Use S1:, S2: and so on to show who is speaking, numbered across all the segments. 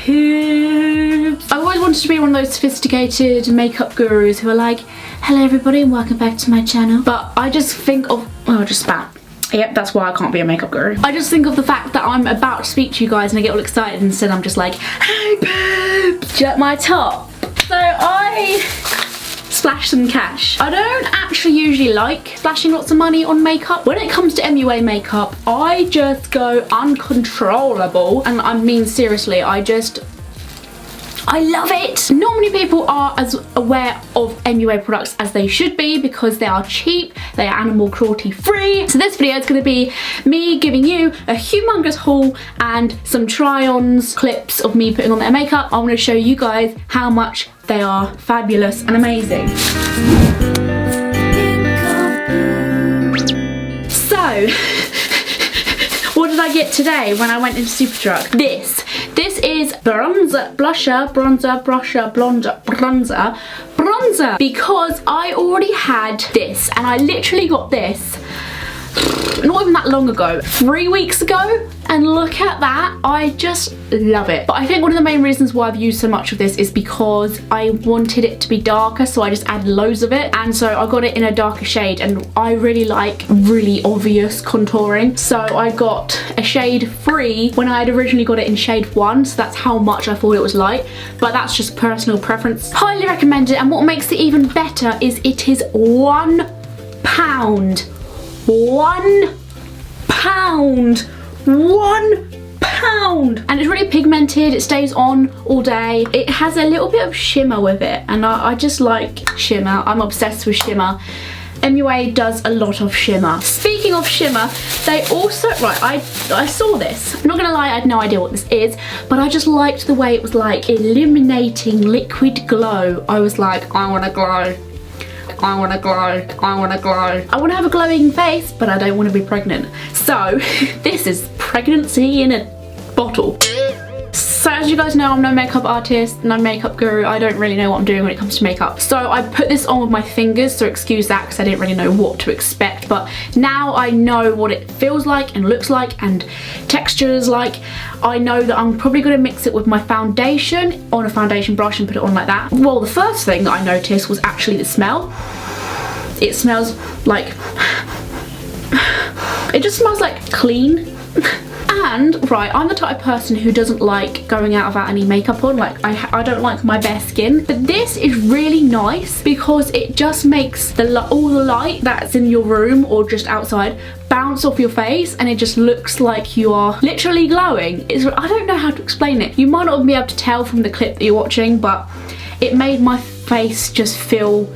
S1: poops. I always wanted to be one of those sophisticated makeup gurus who are like, hello everybody and welcome back to my channel. But I just think of, oh, I just spat. Yep, that's why I can't be a makeup guru. I just think of the fact that I'm about to speak to you guys and I get all excited, and instead I'm just like, hey poops. Do you like my top? So I splash some cash. I don't actually usually like splashing lots of money on makeup. When it comes to MUA makeup, I just go uncontrollable, and I mean seriously, I love it. Not many people are as aware of MUA products as they should be because they are cheap, they are animal cruelty free. So this video is going to be me giving you a humongous haul and some try-ons clips of me putting on their makeup. I want to show you guys how much they are fabulous and amazing. So, what did I get today when I went into Superdrug? This is bronzer, bronzer, because I already had this, and I literally got this not even that long ago, 3 weeks ago, and look at that, I just love it. But I think one of the main reasons why I've used so much of this is because I wanted it to be darker, so I just added loads of it, and so I got it in a darker shade, and I really like really obvious contouring, so I got a shade 3 when I had originally got it in shade 1, so that's how much I thought it was light, but that's just personal preference. Highly recommend it, and what makes it even better is it is £1. £1. And it's really pigmented, it stays on all day. It has a little bit of shimmer with it, and I just like shimmer. I'm obsessed with shimmer. MUA does a lot of shimmer. Speaking of shimmer, they also, right, I saw this. I'm not gonna lie, I had no idea what this is, but I just liked the way it was like illuminating liquid glow. I was like, I wanna glow. I want to glow, I want to glow. I want to have a glowing face, but I don't want to be pregnant. So, this is pregnancy in a bottle. So as you guys know, I'm no makeup artist, no makeup guru. I don't really know what I'm doing when it comes to makeup. So I put this on with my fingers, so excuse that because I didn't really know what to expect. But now I know what it feels like and looks like and textures like. I know that I'm probably going to mix it with my foundation on a foundation brush and put it on like that. Well, the first thing that I noticed was actually the smell. It smells like, it just smells like clean. And, right, I'm the type of person who doesn't like going out without any makeup on. Like, I don't like my bare skin. But this is really nice because it just makes all the light that's in your room or just outside bounce off your face, and it just looks like you are literally glowing. I don't know how to explain it. You might not be able to tell from the clip that you're watching, but it made my face just feel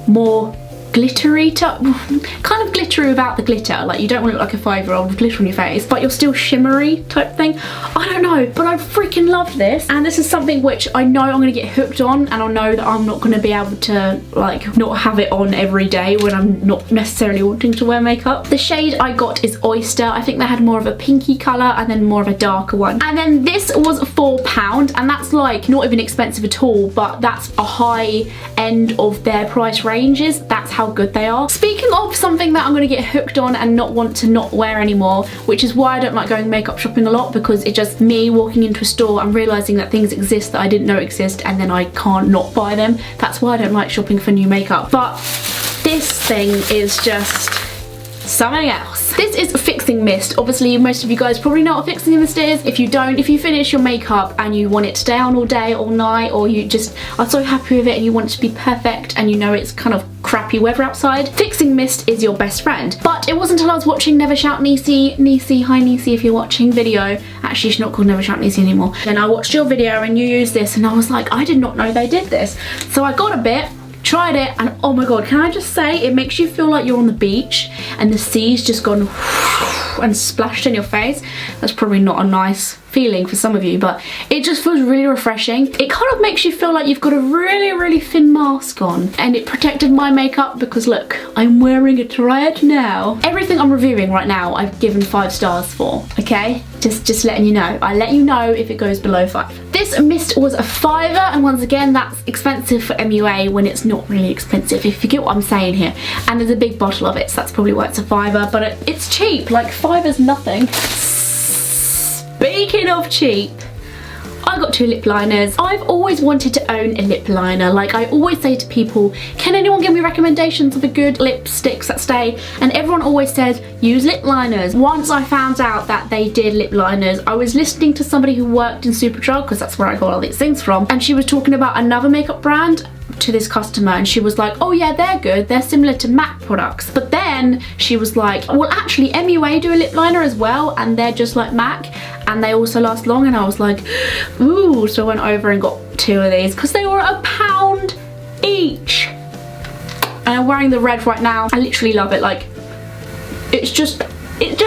S1: more glittery, kind of glittery without the glitter. Like, you don't want to look like a 5-year-old with glitter on your face, but you're still shimmery type thing. I don't know, but I freaking love this, and this is something which I know I'm going to get hooked on, and I know that I'm not going to be able to like not have it on every day when I'm not necessarily wanting to wear makeup. The shade I got is Oyster. I think they had more of a pinky colour and then more of a darker one. And then this was £4, and that's like not even expensive at all, but that's a high end of their price ranges. That's how good they are. Speaking of something that I'm going to get hooked on and not want to not wear anymore, which is why I don't like going makeup shopping a lot, because it's just me walking into a store and realising that things exist that I didn't know exist, and then I can't not buy them. That's why I don't like shopping for new makeup. But this thing is just something else. This is a fixing mist. Obviously, most of you guys probably know what fixing mist is. If you don't, if you finish your makeup and you want it to stay on all day, all night, or you just are so happy with it and you want it to be perfect and you know it's kind of crappy weather outside, fixing mist is your best friend. But it wasn't until I was watching Never Shout Niecy, hi Niecy if you're watching, video, actually she's not called Never Shout Niecy anymore, and I watched your video and you used this and I was like, I did not know they did this. So I got a bit, tried it, and oh my god, can I just say, it makes you feel like you're on the beach and the sea's just gone and splashed in your face. That's probably not a nice feeling for some of you, but it just feels really refreshing. It kind of makes you feel like you've got a really thin mask on, and it protected my makeup because look, I'm wearing it right now. Everything I'm reviewing right now I've given 5 stars for, okay? Just letting you know. I let you know if it goes below 5. This mist was a £5, and once again that's expensive for MUA when it's not really expensive, if you get what I'm saying here. And there's a big bottle of it, so that's probably why it's a £5, but it's cheap. Like, 5 is nothing. Speaking of cheap, I I got 2 lip liners. I've always wanted to own a lip liner. Like, I always say to people, can anyone give me recommendations of a good lipsticks that stay? And everyone always says, use lip liners. Once I found out that they did lip liners, I was listening to somebody who worked in Superdrug, because that's where I got all these things from, and she was talking about another makeup brand to this customer, and she was like, oh yeah, they're good, they're similar to MAC products. But then she was like, well actually MUA do a lip liner as well, and they're just like MAC, and they also last long. And I was like, ooh. So I went over and got 2 of these because they were £1 each. And I'm wearing the red right now. I literally love it. Like, it just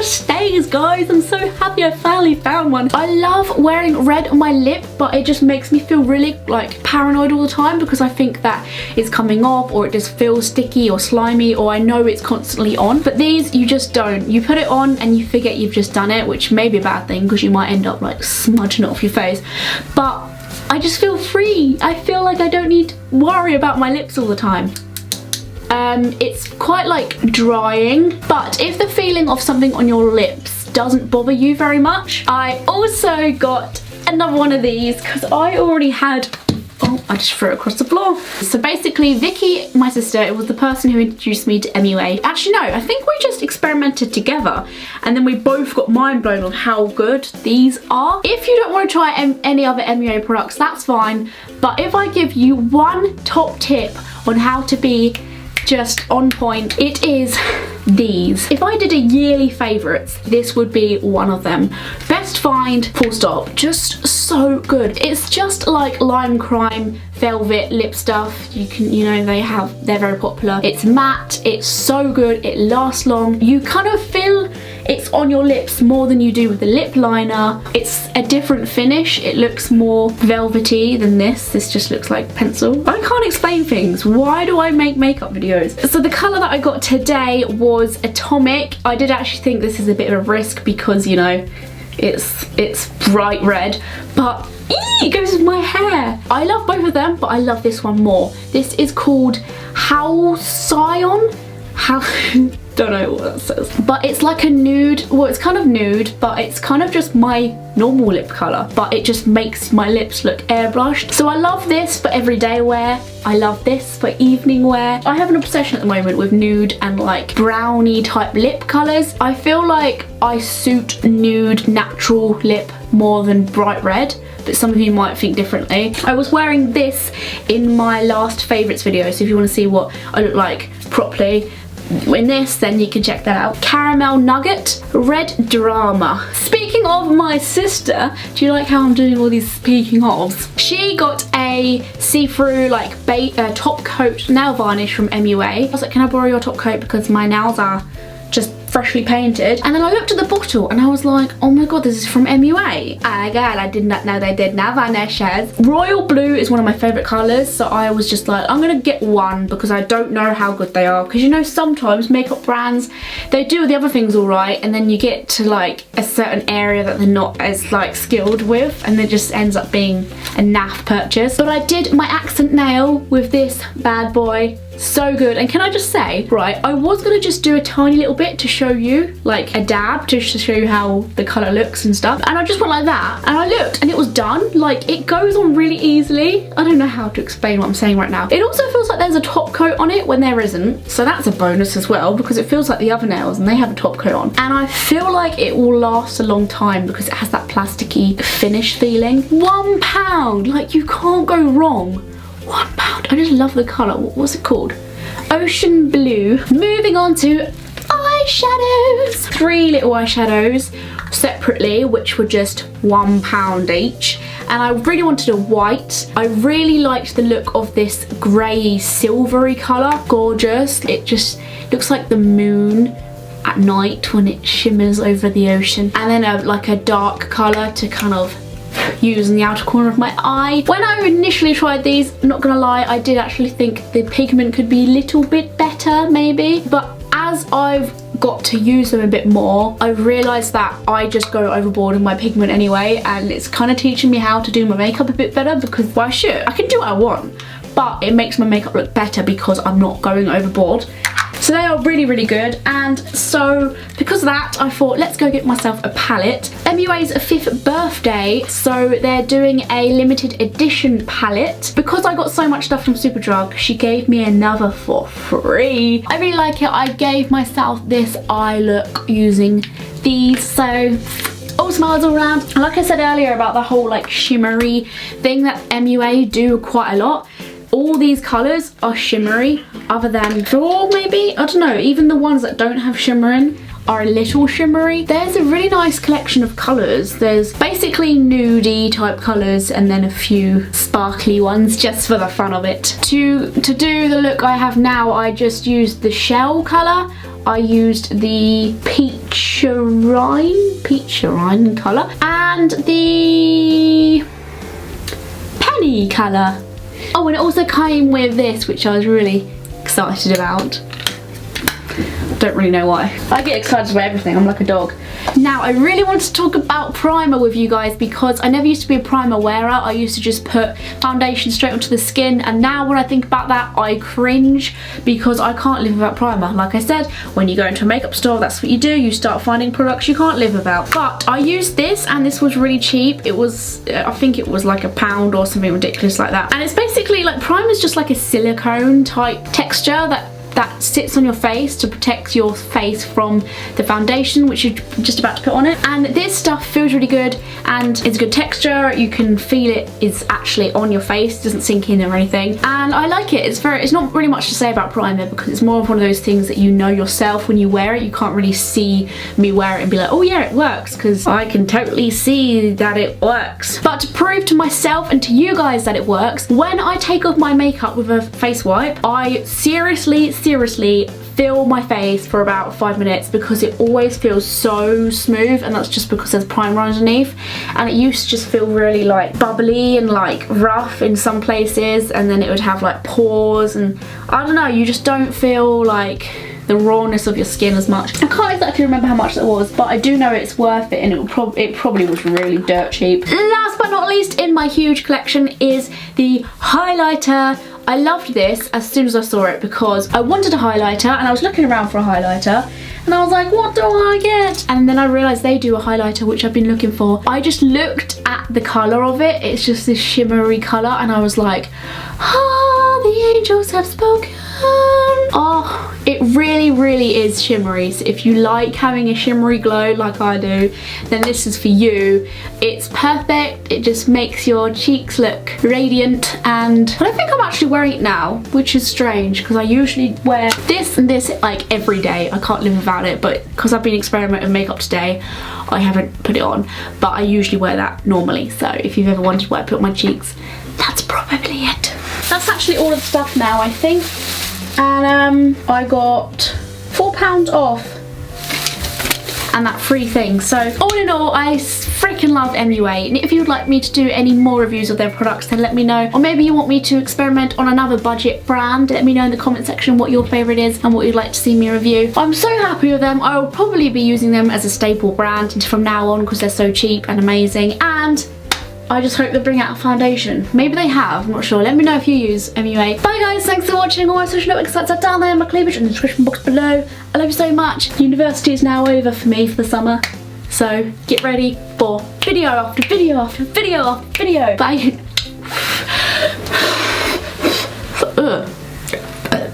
S1: stays, guys. I'm so happy I finally found one. I love wearing red on my lip, but it just makes me feel really like paranoid all the time because I think that it's coming off, or it just feels sticky or slimy, or I know it's constantly on. But these, you just don't. You put it on and you forget you've just done it, which may be a bad thing because you might end up like smudging it off your face. But I just feel free. I feel like I don't need to worry about my lips all the time. It's quite like drying, but if the feeling of something on your lips doesn't bother you very much, I also got another one of these because I already had, oh, I just threw it across the floor. So basically Vicky, my sister, it was the person who introduced me to MUA. Actually no, I think we just experimented together and then we both got mind blown on how good these are. If you don't want to try any other MUA products, that's fine, but if I give you one top tip on how to be just on point, it is these. If I did a yearly favourites, this would be one of them. Best find, full stop. Just so good. It's just like Lime Crime velvet lip stuff. You can, you know, they're very popular. It's matte, it's so good, it lasts long. You kind of feel it's on your lips more than you do with the lip liner. It's a different finish. It looks more velvety than this. This just looks like pencil. I can't explain things. Why do I make makeup videos? So the colour that I got today was Atomic. I did actually think this is a bit of a risk because, you know, it's bright red, but it goes with my hair. I love both of them, but I love this one more. This is called Halcyon. Don't know what that says, but it's like a nude. Well, it's kind of nude, but it's kind of just my normal lip colour, but it just makes my lips look airbrushed. So I love this for everyday wear. I love this for evening wear. I have an obsession at the moment with nude and like brownie type lip colours. I feel like I suit nude natural lip more than bright red, but some of you might think differently. I was wearing this in my last favourites video, so if you want to see what I look like properly in this, then you can check that out. Caramel Nugget, Red Drama. Speaking of my sister, do you like how I'm doing all these speaking ofs? She got a see-through like top coat nail varnish from MUA. I was like, can I borrow your top coat because my nails are just freshly painted? And then I looked at the bottle and I was like, oh my god, this is from MUA. Oh god, I did not know they did nail varnishes. Royal blue is one of my favourite colours, so I was just like, I'm gonna get one because I don't know how good they are. Because you know, sometimes makeup brands, they do the other things alright, and then you get to like a certain area that they're not as like skilled with, and it just ends up being a naff purchase. But I did my accent nail with this bad boy. So good. And can I just say, right, I was gonna just do a tiny little bit to show you, like a dab, just to show you how the colour looks and stuff, and I just went like that and I looked and it was done. Like, it goes on really easily. I don't know how to explain what I'm saying right now. It also feels like there's a top coat on it when there isn't, so that's a bonus as well, because it feels like the other nails and they have a top coat on, and I feel like it will last a long time because it has that plasticky finish feeling. £1, like you can't go wrong. £1. I just love the colour. What's it called? Ocean Blue. Moving on to eyeshadows. 3 little eyeshadows separately, which were just £1 each. And I really wanted a white. I really liked the look of this grey silvery colour. Gorgeous. It just looks like the moon at night when it shimmers over the ocean. And then like a dark colour to kind of use in the outer corner of my eye. When I initially tried these, I'm not gonna lie, I did actually think the pigment could be a little bit better maybe, but as I've got to use them a bit more, I realised that I just go overboard with my pigment anyway, and it's kind of teaching me how to do my makeup a bit better, because why should I can do what I want, but it makes my makeup look better because I'm not going overboard. So So they are really, really good. And so because of that, I thought, let's go get myself a palette. MUA's 5th birthday, so they're doing a limited edition palette. Because I got so much stuff from Superdrug, she gave me another for free. I really like it. I gave myself this eye look using these, so all smiles all around. And like I said earlier about the whole like shimmery thing that MUA do quite a lot, all these colours are shimmery, other than Draw maybe, I don't know, even the ones that don't have shimmering are a little shimmery. There's a really nice collection of colours. There's basically nudie type colours and then a few sparkly ones just for the fun of it. To do the look I have now, I just used the shell colour. I used the peach-rine colour and the penny colour. Oh, and it also came with this, which I was really excited about. Don't really know why. I get excited about everything, I'm like a dog. Now, I really want to talk about primer with you guys because I never used to be a primer wearer. I used to just put foundation straight onto the skin, and now when I think about that, I cringe because I can't live without primer. Like I said, when you go into a makeup store, that's what you do. You start finding products you can't live without. But I used this, and this was really cheap. It was, I think it was like £1 or something ridiculous like that. And it's basically like, primer's just like a silicone type texture that sits on your face to protect your face from the foundation which you're just about to put on it. And this stuff feels really good and it's a good texture. You can feel it is actually on your face, it doesn't sink in or anything, and I like it. It's not really much to say about primer because it's more of one of those things that you know yourself when you wear it. You can't really see me wear it and be like, oh yeah, it works, because I can totally see that it works. But to prove to myself and to you guys that it works, when I take off my makeup with a face wipe, I seriously fill my face for about 5 minutes because it always feels so smooth, and that's just because there's primer underneath. And it used to just feel really like bubbly and like rough in some places, and then it would have like pores, and I don't know, you just don't feel like the rawness of your skin as much. I can't exactly remember how much that was, but I do know it's worth it, and it probably was really dirt cheap. Last but not least in my huge collection is the highlighter. I loved this as soon as I saw it because I wanted a highlighter, and I was looking around for a highlighter, and I was like, what do I get? And then I realised they do a highlighter which I've been looking for. I just looked at the colour of it. It's just this shimmery colour, and I was like, ah, the angels have spoken. Oh, it really is shimmery. So if you like having a shimmery glow like I do, then this is for you. It's perfect. It just makes your cheeks look radiant, and I don't think I'm actually wearing it now, which is strange because I usually wear this and this like every day. I can't live without it, but because I've been experimenting with makeup today, I haven't put it on, but I usually wear that normally. So if you've ever wondered where I put on my cheeks, that's probably it. That's actually all of the stuff now, I think. And I got £4 off and that free thing. So all in all, I freaking love MUA, and if you would like me to do any more reviews of their products, then let me know. Or maybe you want me to experiment on another budget brand, let me know in the comment section what your favourite is and what you'd like to see me review. I'm so happy with them. I will probably be using them as a staple brand from now on because they're so cheap and amazing, and I just hope they bring out a foundation. Maybe they have, I'm not sure. Let me know if you use MUA. Bye guys, thanks for watching. All my social network sites are down there in my cleavage in the description box below. I love you so much. University is now over for me for the summer, so get ready for video after video after video after video. Bye.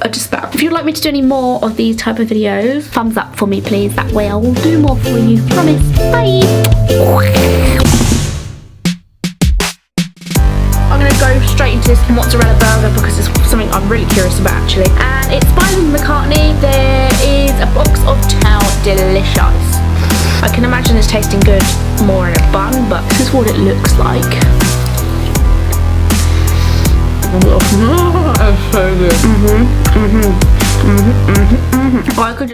S1: I just spat. If you'd like me to do any more of these type of videos, thumbs up for me please. That way I will do more for you. Promise. Bye. Go straight into this mozzarella burger because it's something I'm really curious about actually, and it's by McCartney. There is a box of Chow Delicious. I can imagine this tasting good more in a bun, but this is what it looks like. It's so good. I could